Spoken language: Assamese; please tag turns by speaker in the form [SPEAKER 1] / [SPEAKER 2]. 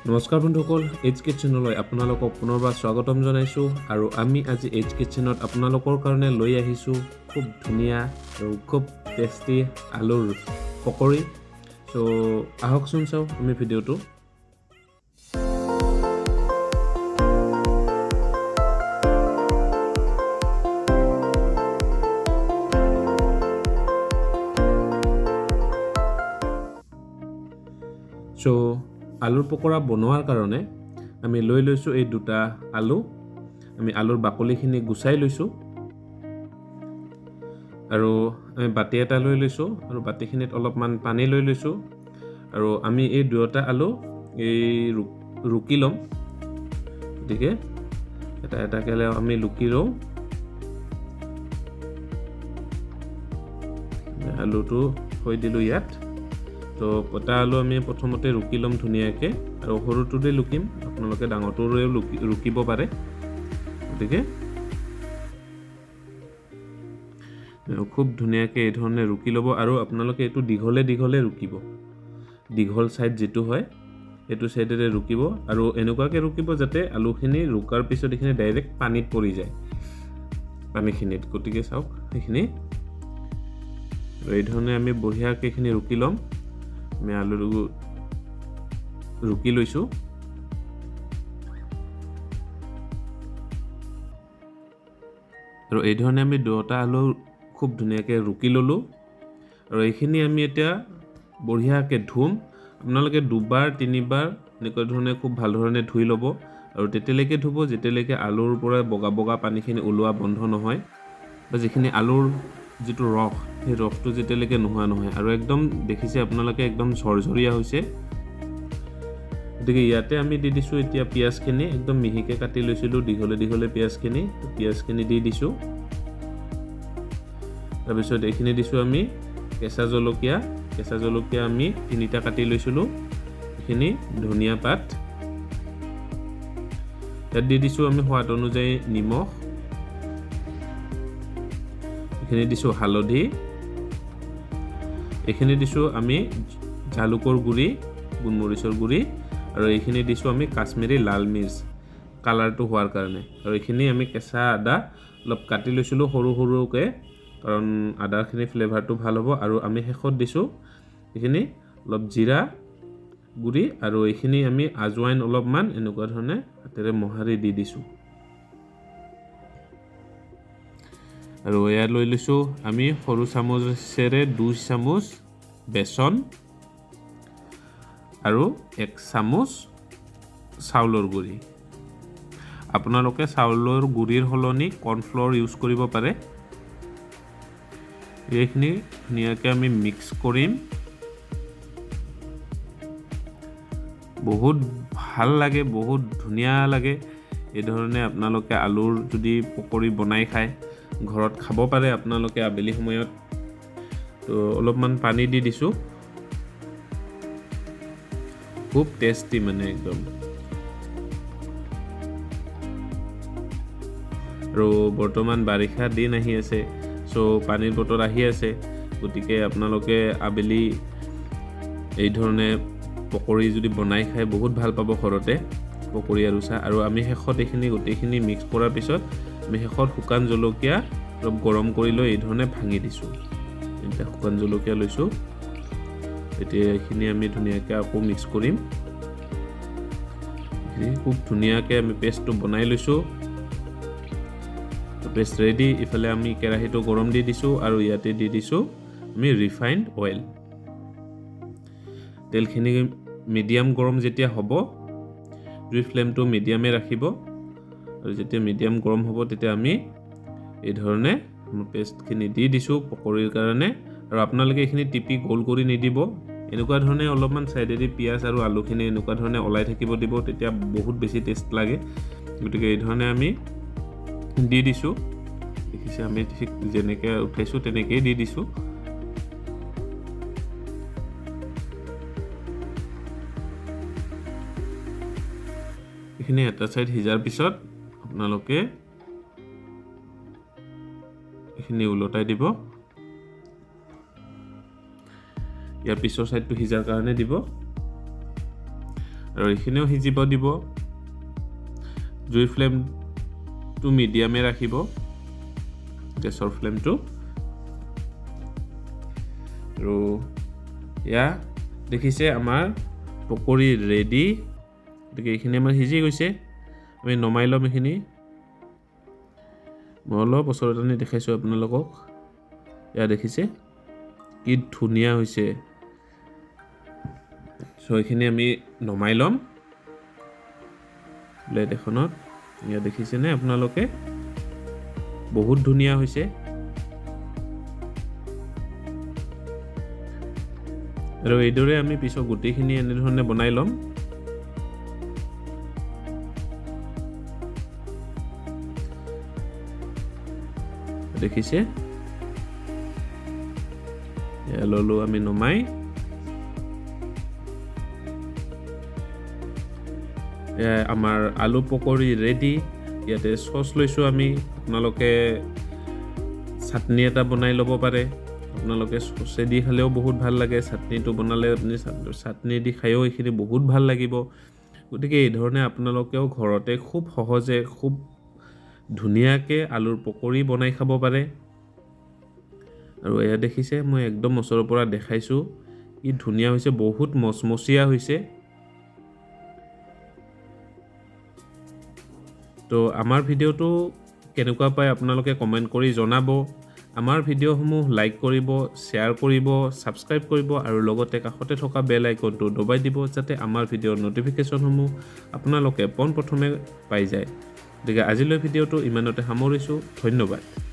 [SPEAKER 1] নমস্কাৰ বন্ধুসকল, এইচ কিটচেনলৈ আপোনালোকক পুনৰবাৰ স্বাগতম জনাইছোঁ। আৰু আমি আজি এইচ কিটচেনত আপোনালোকৰ কাৰণে লৈ আহিছোঁ খুব ধুনীয়া আৰু খুব টেষ্টি আলুৰ পকৰি। চ' আহকচোন চাওঁ আমি ভিডিঅ'টো। চ' আলুৰ পকৰা বনোৱাৰ কাৰণে আমি লৈ লৈছোঁ এই দুটা আলু। আমি আলুৰ বাকলিখিনি গুচাই লৈছোঁ আৰু আমি বাতি এটা লৈ লৈছোঁ আৰু বাতিখিনিত অলপমান পানী লৈ লৈছোঁ। আৰু আমি এই দুয়োটা আলু ৰুকি ল'ম। গতিকে এটা এটাকৈ আমি ৰুকি লওঁ। আলুটো থৈ দিলোঁ ইয়াত। তো এটা আলু আমি প্ৰথমতে ৰুকি ল'ম ধুনীয়াকৈ, আৰু সৰুটোৰে ৰুকিম, আপোনালোকে ডাঙৰটোৰেও ৰুকিব পাৰে। গতিকে খুব ধুনীয়াকৈ এই ধৰণে ৰুকি ল'ব। আৰু আপোনালোকে এইটো দীঘলে দীঘলে ৰুকিব, দীঘল ছাইড যিটো হয় সেইটো ছাইডেৰে ৰুকিব। আৰু এনেকুৱাকৈ ৰুকিব যাতে আলুখিনি ৰুকাৰ পিছত এইখিনি ডাইৰেক্ট পানীত পৰি যায়, পানীখিনিত। গতিকে চাওক সেইখিনি এই ধৰণে আমি বঢ়িয়াকৈ এইখিনি ৰুকি ল'ম। আমি আলু ৰুকি লৈছোঁ। আৰু এই ধৰণে আমি দুটা আলু খুব ধুনীয়াকৈ ৰুকি ল'লোঁ। আৰু এইখিনি আমি এতিয়া বঢ়িয়াকৈ ধুম। আপোনালোকে 2বাৰ 3বাৰ এনেকুৱা ধৰণে খুব ভাল ধৰণে ধুই ল'ব। আৰু তেতিয়ালৈকে ধুব যেতিয়ালৈকে আলুৰ পৰা বগা বগা পানীখিনি ওলোৱা বন্ধ নহয়, বা যিখিনি আলুৰ যিটো ৰস, সেই ৰসটো যেতিয়ালৈকে নোহোৱা নহয়। আৰু একদম দেখিছে আপোনালোকে একদম ঝৰঝৰীয়া হৈছে। গতিকে ইয়াতে আমি দি দিছোঁ এতিয়া পিঁয়াজখিনি। একদম মিহিকৈ কাটি লৈছিলোঁ দীঘলে দীঘলে পিঁয়াজখিনি দি দিছোঁ। তাৰপিছত এইখিনি দিছোঁ আমি কেঁচা জলকীয়া আমি 3টা কাটি লৈছিলোঁ। এইখিনি ধনিয়া পাত, ইয়াত দি দিছোঁ আমি সোৱাদ অনুযায়ী নিমখ, এইখিনি দিছোঁ হালধি, এইখিনি দিছোঁ আমি জালুকৰ গুড়ি, গোলমৰিচৰ গুড়ি, আৰু এইখিনি দিছোঁ আমি কাশ্মীৰী লাল মিৰ্চ কালাৰটো হোৱাৰ কাৰণে। আৰু এইখিনি আমি কেঁচা আদা অলপ কাটি লৈছিলোঁ সৰু সৰুকৈ, কাৰণ আদাখিনি ফ্লেভাৰটো ভাল হ'ব। আৰু আমি শেষত দিছোঁ এইখিনি অলপ জিৰা গুড়ি, আৰু এইখিনি আমি আজৱাইন অলপমান এনেকুৱা ধৰণে হাতেৰে মোহাৰি দি দিছোঁ। আৰু এয়া লৈ লৈছোঁ আমি সৰু চামুচেৰে 2 চামুচ বেচন আৰু 1 চামুচ চাউলৰ গুড়ি। আপোনালোকে চাউলৰ গুড়িৰ সলনি কৰ্ণফ্ল'ৰ ইউজ কৰিব পাৰে। এইখিনি ধুনীয়াকৈ আমি মিক্স কৰিম। বহুত ভাল লাগে, বহুত ধুনীয়া লাগে এই ধৰণে আপোনালোকে আলুৰ যদি পকৰি বনাই খায়, ঘৰত খাব পাৰে আপোনালোকে আবেলি সময়ত। তো অলপমান পানী দি দিছোঁ। খুব টেষ্টি মানে একদম। আৰু বৰ্তমান বাৰিষা দিন আহি আছে, চ' পানীৰ বটল আহি আছে। গতিকে আপোনালোকে আবেলি এই ধৰণে পকৰি যদি বনাই খাই বহুত ভাল পাব ঘৰতে, পকৰি আৰু চাহ। আৰু আমি শেষত এইখিনি গোটেইখিনি মিক্স কৰাৰ পিছত আমি শেষত শুকান জলকীয়া অলপ গৰম কৰি লৈ এই ধৰণে ভাঙি দিছোঁ। এতিয়া শুকান জলকীয়া লৈছোঁ। এতিয়া এইখিনি আমি ধুনীয়াকৈ আকৌ মিক্স কৰিম। খুব ধুনীয়াকৈ আমি পেষ্টটো বনাই লৈছোঁ। Paste ready. ইফালে আমি কেৰাহীটো গৰম দি দিছোঁ, আৰু ইয়াতে দি দিছোঁ আমি ৰিফাইণ্ড অইল। তেলখিনি মিডিয়াম গৰম যেতিয়া হ'ব, জুইৰ ফ্লেমটো মিডিয়ামে ৰাখিব। আৰু যেতিয়া মিডিয়াম গৰম হ'ব তেতিয়া আমি এই ধৰণে পেষ্টখিনি দি দিছোঁ পকৰিৰ কাৰণে। আৰু আপোনালোকে এইখিনি টিপি গোল কৰি নিদিব, এনেকুৱা ধৰণে অলপমান ছাইডেদি পিঁয়াজ আৰু আলুখিনি এনেকুৱা ধৰণে ওলাই থাকিব দিব, তেতিয়া বহুত বেছি টেষ্ট লাগে। গতিকে এই ধৰণে আমি দি দিছোঁ। দেখিছে আমি ঠিক যেনেকৈ উঠাইছোঁ তেনেকৈয়ে দি দিছোঁ। এইখিনি এটা ছাইড সিজাৰ পিছত আপোনালোকে এইখিনি ওলটাই দিব। ইয়াৰ পিছৰ ছাইডটো সিজাৰ কাৰণে দিব। আৰু এইখিনিও সিজিব দিব জুইৰ ফ্লেমটো মিডিয়ামে ৰাখিব গেছৰ ফ্লেমটো আৰু ইয়া দেখিছে আমাৰ পকৰি ৰেডি গতিকে এইখিনি আমাৰ সিজি গৈছে আমি নমাই ল'ম এইখিনি মই অলপ ওচৰত আনি দেখাইছোঁ আপোনালোকক ইয়া দেখিছে কি ধুনীয়া হৈছে সো এইখিনি আমি নমাই ল'ম প্লেট এখনত ইয়া দেখিছেনে আপোনালোকে বহুত ধুনীয়া হৈছে আৰু এইদৰে আমি পিছত গোটেইখিনি এনেধৰণে বনাই ল'ম দেখিছে এয়া ললো আমি নমাই আমাৰ আলু পকৰি ৰেডি ইয়াতে সস লৈছোঁ আমি আপোনালোকে চাটনি এটা বনাই ল'ব পাৰে আপোনালোকে সসে দি খালেও বহুত ভাল লাগে চাটনিটো বনালে আপুনি চাটনি দি খায়ও এইখিনি বহুত ভাল লাগিব গতিকে এই ধৰণে আপোনালোকেও ঘৰতে খুব সহজে খুব ধুনীয়াকৈ আলুৰ পকৰি বনাই খাব পাৰে আৰু এয়া দেখিছে মই একদম ওচৰৰ পৰা দেখাইছোঁ কি ধুনীয়া হৈছে বহুত মচমচীয়া হৈছে তো আমাৰ ভিডিঅ'টো কেনেকুৱা পায় আপোনালোকে কমেণ্ট কৰি জনাব আমাৰ ভিডিঅ'সমূহ লাইক কৰিব শ্বেয়াৰ কৰিব ছাবস্ক্ৰাইব কৰিব আৰু লগতে কাষতে থকা বেল আইকনটো দবাই দিব যাতে আমাৰ ভিডিঅ'ৰ ন'টিফিকেশ্যনসমূহ আপোনালোকে পোনপ্ৰথমে পাই যায় গতিকে আজিলৈ ভিডিঅ'টো ইমানতে সামৰিছোঁ ধন্যবাদ